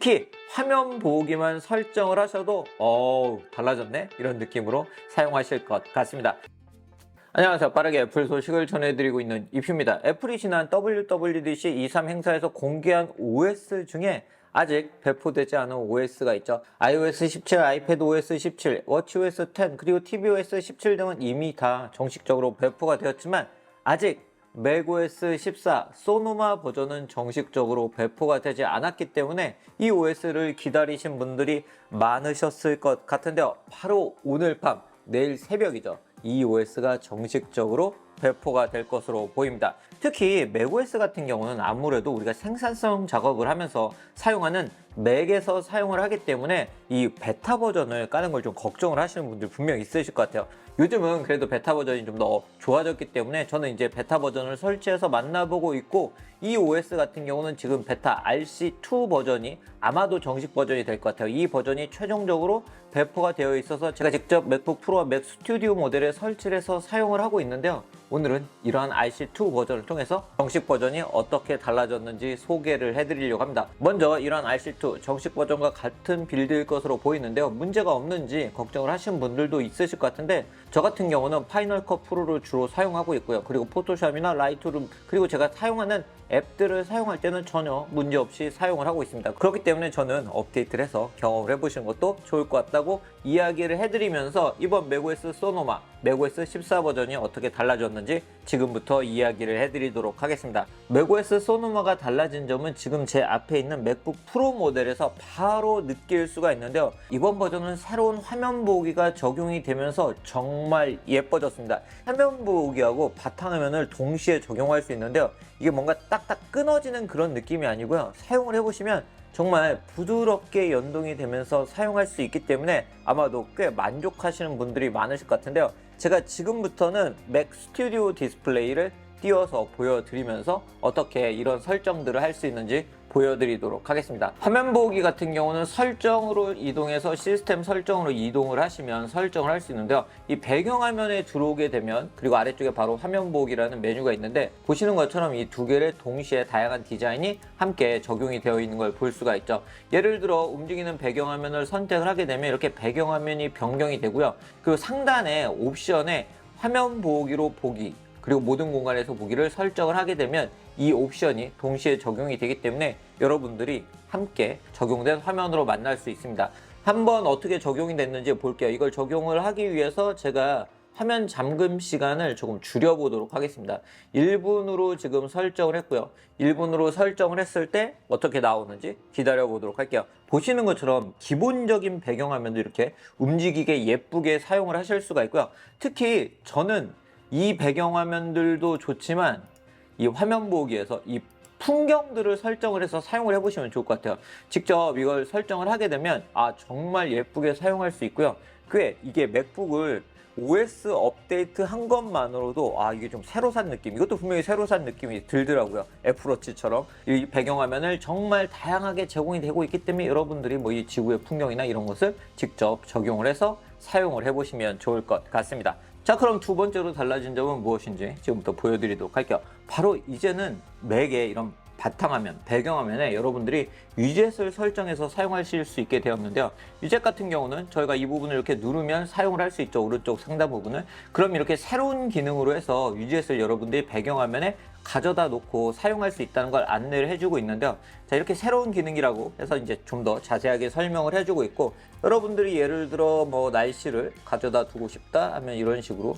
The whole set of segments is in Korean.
특히 화면 보기만 설정을 하셔도 달라졌네? 이런 느낌으로 사용하실 것 같습니다. 안녕하세요. 빠르게 애플 소식을 전해드리고 있는 이퓨입니다. 애플이 지난 WWDC 23 행사에서 공개한 OS 중에 아직 배포되지 않은 OS가 있죠. iOS 17, iPadOS 17, watchOS 10, 그리고 tvOS 17 등은 이미 다 정식적으로 배포가 되었지만 아직 macOS 14 소노마 버전은 정식적으로 배포가 되지 않았기 때문에 이 OS를 기다리신 분들이 많으셨을 것 같은데요. 바로 오늘 밤, 내일 새벽이죠. 이 OS가 정식적으로 배포가 될 것으로 보입니다. 특히 macOS 같은 경우는 아무래도 우리가 생산성 작업을 하면서 사용하는 맥에서 사용을 하기 때문에 이 베타 버전을 까는 걸 좀 걱정을 하시는 분들 분명 있으실 것 같아요. 요즘은 그래도 베타 버전이 좀 더 좋아졌기 때문에 저는 이제 베타 버전을 설치해서 만나보고 있고, 이 OS 같은 경우는 지금 베타 RC2 버전이 아마도 정식 버전이 될 것 같아요. 이 버전이 최종적으로 배포가 되어 있어서 제가 직접 맥북 프로와 맥 스튜디오 모델에 설치를 해서 사용을 하고 있는데요. 오늘은 이러한 RC2 버전을 통해서 정식 버전이 어떻게 달라졌는지 소개를 해드리려고 합니다. 먼저 이러한 RC2 정식 버전과 같은 빌드일 것으로 보이는데요. 문제가 없는지 걱정을 하시는 분들도 있으실 것 같은데, 저 같은 경우는 파이널 컷 프로를 주로 사용하고 있고요. 그리고 포토샵이나 라이트룸, 그리고 제가 사용하는 앱들을 사용할 때는 전혀 문제없이 사용을 하고 있습니다. 그렇기 때문에 저는 업데이트를 해서 경험을 해보시는 것도 좋을 것 같다고 이야기를 해드리면서 이번 macOS 소노마, macOS 14 버전이 어떻게 달라졌는지 지금부터 이야기를 해드리도록 하겠습니다. macOS 소노마가 달라진 점은 지금 제 앞에 있는 맥북 프로 모델에서 바로 느낄 수가 있는데요. 이번 버전은 새로운 화면 보기가 적용이 되면서 정말 예뻐졌습니다. 화면 보기하고 바탕화면을 동시에 적용할 수 있는데요. 이게 뭔가 딱딱 끊어지는 그런 느낌이 아니고요. 사용을 해보시면 정말 부드럽게 연동이 되면서 사용할 수 있기 때문에 아마도 꽤 만족하시는 분들이 많으실 것 같은데요. 제가 지금부터는 맥 스튜디오 디스플레이를 띄워서 보여드리면서 어떻게 이런 설정들을 할 수 있는지 보여드리도록 하겠습니다. 화면 보기 같은 경우는 설정으로 이동해서 시스템 설정으로 이동을 하시면 설정을 할 수 있는데요. 이 배경화면에 들어오게 되면, 그리고 아래쪽에 바로 화면 보기라는 메뉴가 있는데, 보시는 것처럼 이 두 개를 동시에 다양한 디자인이 함께 적용이 되어 있는 걸 볼 수가 있죠. 예를 들어 움직이는 배경화면을 선택을 하게 되면 이렇게 배경화면이 변경이 되고요. 그리고 상단에 옵션에 화면 보기로 보기, 그리고 모든 공간에서 보기를 설정을 하게 되면 이 옵션이 동시에 적용이 되기 때문에 여러분들이 함께 적용된 화면으로 만날 수 있습니다. 한번 어떻게 적용이 됐는지 볼게요. 이걸 적용을 하기 위해서 제가 화면 잠금 시간을 조금 줄여보도록 하겠습니다. 1분으로 지금 설정을 했고요. 1분으로 설정을 했을 때 어떻게 나오는지 기다려보도록 할게요. 보시는 것처럼 기본적인 배경화면도 이렇게 움직이게 예쁘게 사용을 하실 수가 있고요. 특히 저는 이 배경화면들도 좋지만 이 화면 보기에서 이 풍경들을 설정을 해서 사용을 해보시면 좋을 것 같아요. 직접 이걸 설정을 하게 되면 정말 예쁘게 사용할 수 있고요. 이게 맥북을 OS 업데이트 한 것만으로도 이게 좀 새로 산 느낌, 이것도 분명히 새로 산 느낌이 들더라고요. 애플워치처럼 이 배경화면을 정말 다양하게 제공이 되고 있기 때문에 여러분들이 뭐 이 지구의 풍경이나 이런 것을 직접 적용을 해서 사용을 해보시면 좋을 것 같습니다. 자, 그럼 두 번째로 달라진 점은 무엇인지 지금부터 보여드리도록 할게요. 바로 이제는 맥의 이런 바탕화면, 배경화면에 여러분들이 위젯을 설정해서 사용하실 수 있게 되었는데요. 위젯 같은 경우는 저희가 이 부분을 이렇게 누르면 사용을 할 수 있죠. 오른쪽 상단 부분을. 그럼 이렇게 새로운 기능으로 해서 위젯을 여러분들이 배경화면에 가져다 놓고 사용할 수 있다는 걸 안내를 해주고 있는데요. 자, 이렇게 새로운 기능이라고 해서 이제 좀 더 자세하게 설명을 해주고 있고, 여러분들이 예를 들어 뭐 날씨를 가져다 두고 싶다 하면 이런 식으로,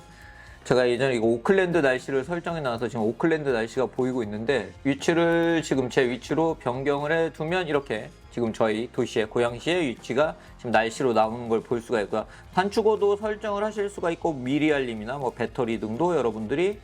제가 예전에 이거 오클랜드 날씨를 설정해 놔서 지금 오클랜드 날씨가 보이고 있는데, 위치를 지금 제 위치로 변경을 해 두면 이렇게 지금 저희 도시의 고양시의 위치가 지금 날씨로 나오는 걸 볼 수가 있고요. 단축어도 설정을 하실 수가 있고, 미리 알림이나 뭐 배터리 등도 여러분들이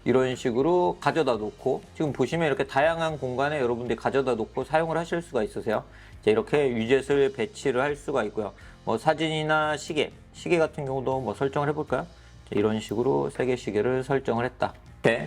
이런 식으로 가져다 놓고, 지금 보시면 이렇게 다양한 공간에 여러분들이 가져다 놓고 사용을 하실 수가 있으세요. 이렇게 위젯을 배치를 할 수가 있고요. 뭐 사진이나 시계 같은 경우도 뭐 설정을 해볼까요? 이런 식으로 세계 시계를 설정을 했다.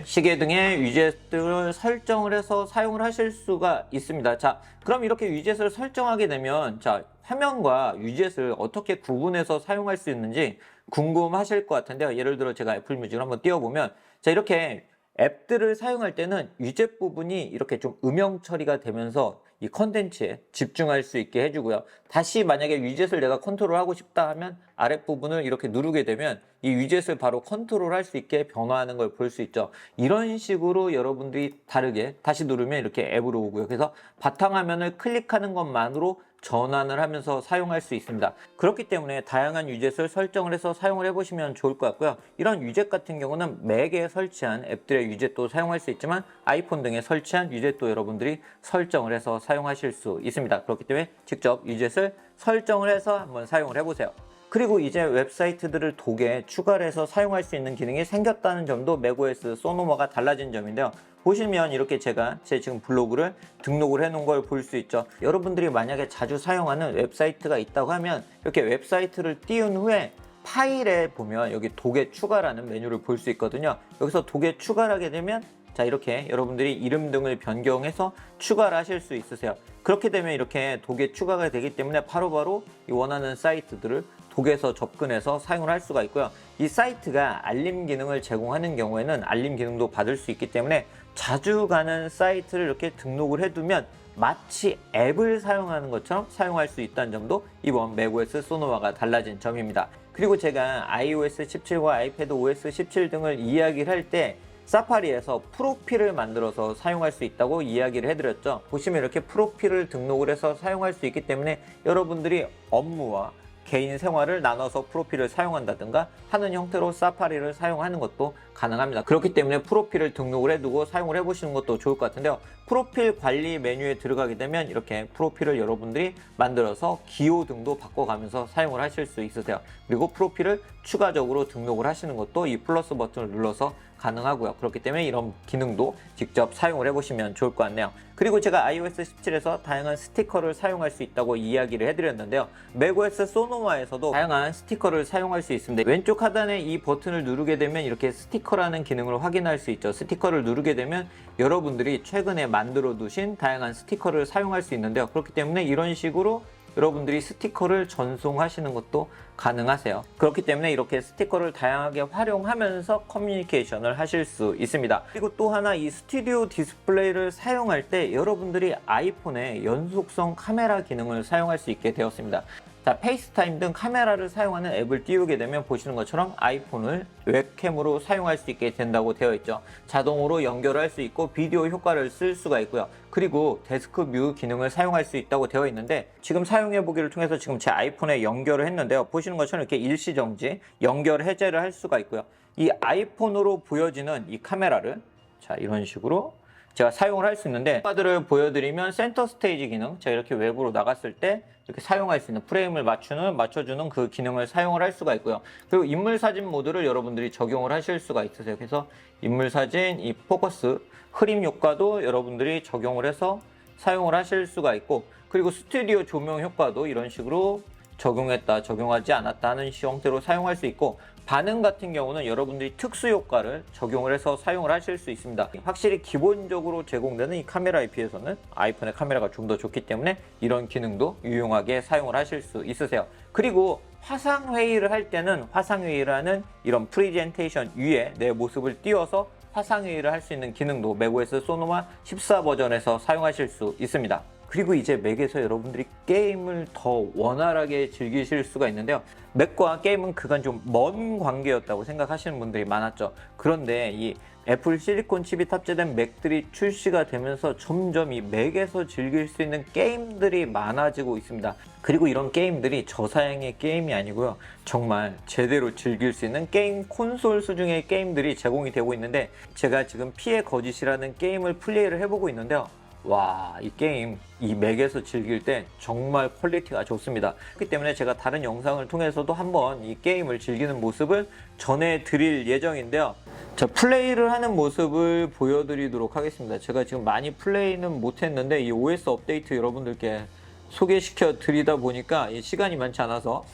시계 등의 위젯들을 설정을 해서 사용을 하실 수가 있습니다. 자, 그럼 이렇게 위젯을 설정하게 되면, 자, 화면과 위젯을 어떻게 구분해서 사용할 수 있는지 궁금하실 것 같은데요. 예를 들어 제가 애플 뮤직을 한번 띄워보면, 자, 이렇게 앱들을 사용할 때는 위젯 부분이 이렇게 좀 음영 처리가 되면서 이 컨텐츠에 집중할 수 있게 해주고요. 다시 만약에 위젯을 내가 컨트롤하고 싶다 하면 아랫부분을 이렇게 누르게 되면 이 위젯을 바로 컨트롤할 수 있게 변화하는 걸 볼 수 있죠. 이런 식으로 여러분들이 다르게 다시 누르면 이렇게 앱으로 오고요. 그래서 바탕화면을 클릭하는 것만으로 전환을 하면서 사용할 수 있습니다. 그렇기 때문에 다양한 위젯을 설정을 해서 사용을 해보시면 좋을 것 같고요. 이런 위젯 같은 경우는 맥에 설치한 앱들의 위젯도 사용할 수 있지만 아이폰 등에 설치한 위젯도 여러분들이 설정을 해서 사용하실 수 있습니다. 그렇기 때문에 직접 위젯을 설정을 해서 한번 사용을 해보세요. 그리고 이제 웹사이트들을 독에 추가를 해서 사용할 수 있는 기능이 생겼다는 점도 맥OS 소노마가 달라진 점인데요. 보시면 이렇게 제가 제 지금 블로그를 등록을 해 놓은 걸 볼 수 있죠. 여러분들이 만약에 자주 사용하는 웹사이트가 있다고 하면 이렇게 웹사이트를 띄운 후에 파일에 보면 여기 독에 추가라는 메뉴를 볼 수 있거든요. 여기서 독에 추가를 하게 되면 자, 이렇게 여러분들이 이름 등을 변경해서 추가를 하실 수 있으세요. 그렇게 되면 이렇게 독에 추가가 되기 때문에 바로바로 이 원하는 사이트들을 독에서 접근해서 사용을 할 수가 있고요. 이 사이트가 알림 기능을 제공하는 경우에는 알림 기능도 받을 수 있기 때문에 자주 가는 사이트를 이렇게 등록을 해두면 마치 앱을 사용하는 것처럼 사용할 수 있다는 점도 이번 맥OS 소노마가 달라진 점입니다. 그리고 제가 iOS 17과 아이패드 OS 17 등을 이야기를 할 때 사파리에서 프로필을 만들어서 사용할 수 있다고 이야기를 해드렸죠. 보시면 이렇게 프로필을 등록을 해서 사용할 수 있기 때문에 여러분들이 업무와 개인 생활을 나눠서 프로필을 사용한다든가 하는 형태로 사파리를 사용하는 것도 가능합니다. 그렇기 때문에 프로필을 등록을 해두고 사용을 해보시는 것도 좋을 것 같은데요. 프로필 관리 메뉴에 들어가게 되면 이렇게 프로필을 여러분들이 만들어서 기호 등도 바꿔가면서 사용을 하실 수 있으세요. 그리고 프로필을 추가적으로 등록을 하시는 것도 이 플러스 버튼을 눌러서 가능하고요. 그렇기 때문에 이런 기능도 직접 사용을 해보시면 좋을 것 같네요. 그리고 제가 iOS 17에서 다양한 스티커를 사용할 수 있다고 이야기를 해드렸는데요. 맥OS 소노마에서도 다양한 스티커를 사용할 수 있습니다. 왼쪽 하단에 이 버튼을 누르게 되면 이렇게 스티커라는 기능을 확인할 수 있죠. 스티커를 누르게 되면 여러분들이 최근에 만들어 두신 다양한 스티커를 사용할 수 있는데요. 그렇기 때문에 이런 식으로 여러분들이 스티커를 전송하시는 것도 가능하세요. 그렇기 때문에 이렇게 스티커를 다양하게 활용하면서 커뮤니케이션을 하실 수 있습니다. 그리고 또 하나 이 스튜디오 디스플레이를 사용할 때 여러분들이 아이폰의 연속성 카메라 기능을 사용할 수 있게 되었습니다. 자, 페이스타임 등 카메라를 사용하는 앱을 띄우게 되면 보시는 것처럼 아이폰을 웹캠으로 사용할 수 있게 된다고 되어 있죠. 자동으로 연결할 수 있고 비디오 효과를 쓸 수가 있고요. 그리고 데스크 뷰 기능을 사용할 수 있다고 되어 있는데 지금 사용해 보기를 통해서 지금 제 아이폰에 연결을 했는데요. 보시는 것처럼 이렇게 일시정지, 연결 해제를 할 수가 있고요. 이 아이폰으로 보여지는 이 카메라를 자, 이런 식으로 제가 사용을 할 수 있는데 카드를 보여드리면 센터 스테이지 기능, 제가 이렇게 외부로 나갔을 때 이렇게 사용할 수 있는 프레임을 맞춰주는 그 기능을 사용을 할 수가 있고요. 그리고 인물 사진 모드를 여러분들이 적용을 하실 수가 있으세요. 그래서 인물 사진, 이 포커스, 흐림 효과도 여러분들이 적용을 해서 사용을 하실 수가 있고, 그리고 스튜디오 조명 효과도 이런 식으로 적용했다, 적용하지 않았다 하는 형태로 사용할 수 있고, 반응 같은 경우는 여러분들이 특수 효과를 적용을 해서 사용을 하실 수 있습니다. 확실히 기본적으로 제공되는 이 카메라에 비해서는 아이폰의 카메라가 좀 더 좋기 때문에 이런 기능도 유용하게 사용을 하실 수 있으세요. 그리고 화상회의를 할 때는 화상회의라는 이런 프리젠테이션 위에 내 모습을 띄워서 화상회의를 할 수 있는 기능도 맥OS 소노마 14 버전에서 사용하실 수 있습니다. 그리고 이제 맥에서 여러분들이 게임을 더 원활하게 즐기실 수가 있는데요. 맥과 게임은 그간 좀 먼 관계였다고 생각하시는 분들이 많았죠. 그런데 이 애플 실리콘 칩이 탑재된 맥들이 출시가 되면서 점점 이 맥에서 즐길 수 있는 게임들이 많아지고 있습니다. 그리고 이런 게임들이 저사양의 게임이 아니고요. 정말 제대로 즐길 수 있는 게임 콘솔 수준의 게임들이 제공이 되고 있는데, 제가 지금 피해 거짓이라는 게임을 플레이를 해보고 있는데요. 와, 이 게임 이 맥에서 즐길 때 정말 퀄리티가 좋습니다. 그렇기 때문에 제가 다른 영상을 통해서도 한번 이 게임을 즐기는 모습을 전해드릴 예정인데요. 자, 플레이를 하는 모습을 보여드리도록 하겠습니다. 제가 지금 많이 플레이는 못했는데 이 OS 업데이트 여러분들께 소개시켜 드리다 보니까 시간이 많지 않아서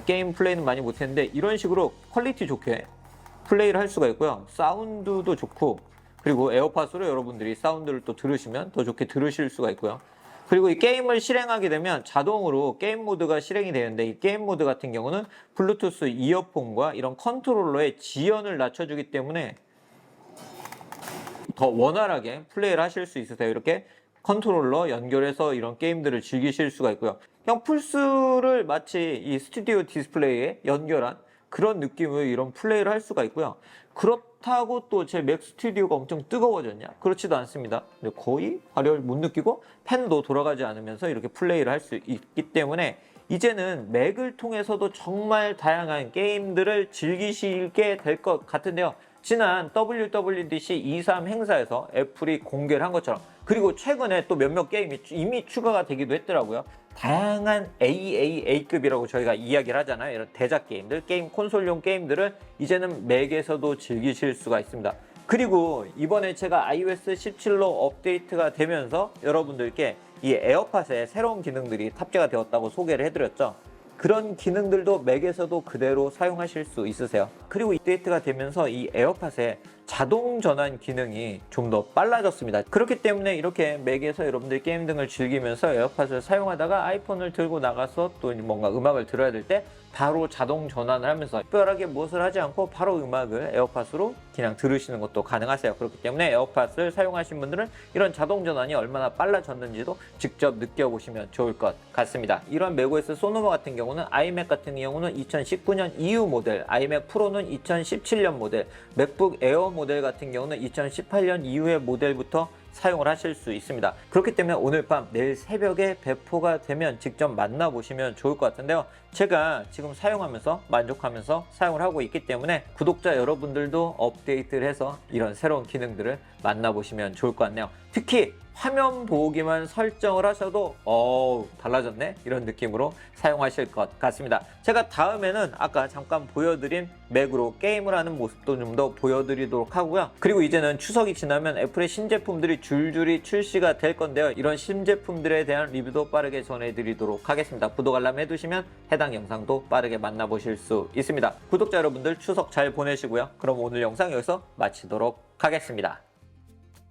게임 플레이는 많이 못했는데, 이런 식으로 퀄리티 좋게 플레이를 할 수가 있고요. 사운드도 좋고, 그리고 에어팟으로 여러분들이 사운드를 또 들으시면 더 좋게 들으실 수가 있고요. 그리고 이 게임을 실행하게 되면 자동으로 게임 모드가 실행이 되는데, 이 게임 모드 같은 경우는 블루투스 이어폰과 이런 컨트롤러의 지연을 낮춰주기 때문에 더 원활하게 플레이를 하실 수 있으세요. 이렇게 컨트롤러 연결해서 이런 게임들을 즐기실 수가 있고요. 그냥 플스를 마치 이 스튜디오 디스플레이에 연결한 그런 느낌의 이런 플레이를 할 수가 있고요. 그렇다고 또 제 맥 스튜디오가 엄청 뜨거워졌냐? 그렇지도 않습니다. 거의 발열을 못 느끼고 팬도 돌아가지 않으면서 이렇게 플레이를 할 수 있기 때문에 이제는 맥을 통해서도 정말 다양한 게임들을 즐기시게 될 것 같은데요. 지난 WWDC 23 행사에서 애플이 공개를 한 것처럼, 그리고 최근에 또 몇몇 게임이 이미 추가가 되기도 했더라고요. 다양한 AAA급이라고 저희가 이야기를 하잖아요. 이런 대작 게임들, 게임 콘솔용 게임들을 이제는 맥에서도 즐기실 수가 있습니다. 그리고 이번에 제가 iOS 17로 업데이트가 되면서 여러분들께 이 에어팟에 새로운 기능들이 탑재가 되었다고 소개를 해드렸죠. 그런 기능들도 맥에서도 그대로 사용하실 수 있으세요. 그리고 업데이트가 되면서 이 에어팟에 자동 전환 기능이 좀 더 빨라졌습니다. 그렇기 때문에 이렇게 맥에서 여러분들 게임 등을 즐기면서 에어팟을 사용하다가 아이폰을 들고 나가서 또 뭔가 음악을 들어야 될 때 바로 자동 전환을 하면서 특별하게 무엇을 하지 않고 바로 음악을 에어팟으로 그냥 들으시는 것도 가능하세요. 그렇기 때문에 에어팟을 사용하신 분들은 이런 자동 전환이 얼마나 빨라졌는지도 직접 느껴보시면 좋을 것 같습니다. 이런 맥OS 소노마 같은 경우는 아이맥 같은 경우는 2019년 이후 모델, 아이맥 프로는 2017년 모델, 맥북 에어 모델 같은 경우는 2018년 이후의 모델부터 사용을 하실 수 있습니다. 그렇기 때문에 오늘 밤 내일 새벽에 배포가 되면 직접 만나보시면 좋을 것 같은데요. 제가 지금 사용하면서 만족하면서 사용을 하고 있기 때문에 구독자 여러분들도 업데이트를 해서 이런 새로운 기능들을 만나보시면 좋을 것 같네요. 특히 화면 보기만 설정을 하셔도 달라졌네? 이런 느낌으로 사용하실 것 같습니다. 제가 다음에는 아까 잠깐 보여드린 맥으로 게임을 하는 모습도 좀 더 보여드리도록 하고요. 그리고 이제는 추석이 지나면 애플의 신제품들이 줄줄이 출시가 될 건데요. 이런 신제품들에 대한 리뷰도 빠르게 전해드리도록 하겠습니다. 구독 알람 해두시면 해당 영상도 빠르게 만나보실 수 있습니다. 구독자 여러분들 추석 잘 보내시고요. 그럼 오늘 영상 여기서 마치도록 하겠습니다.